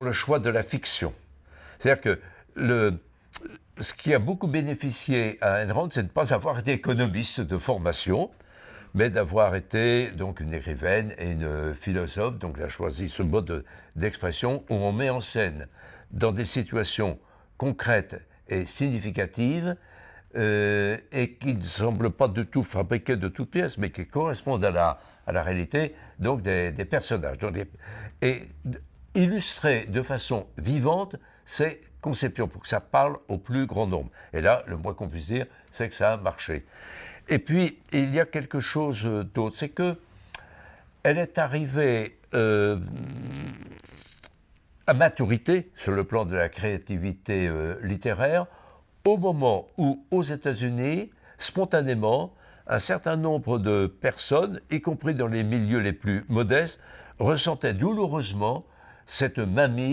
le choix de la fiction. C'est-à-dire que ce qui a beaucoup bénéficié à Ayn Rand, c'est de ne pas avoir été économiste de formation, mais d'avoir été donc une écrivaine et une philosophe. Donc elle a choisi ce mode d'expression où on met en scène, dans des situations concrètes et significatives, et qui ne semblent pas du tout fabriquées de toutes pièces, mais qui correspondent à la réalité, donc des personnages. Et illustrer de façon vivante ces conceptions, pour que ça parle au plus grand nombre. Et là, le moins qu'on puisse dire, c'est que ça a marché. Et puis, il y a quelque chose d'autre, c'est que elle est arrivée à maturité sur le plan de la créativité littéraire au moment où, aux États-Unis, spontanément, un certain nombre de personnes, y compris dans les milieux les plus modestes, ressentaient douloureusement cette mainmise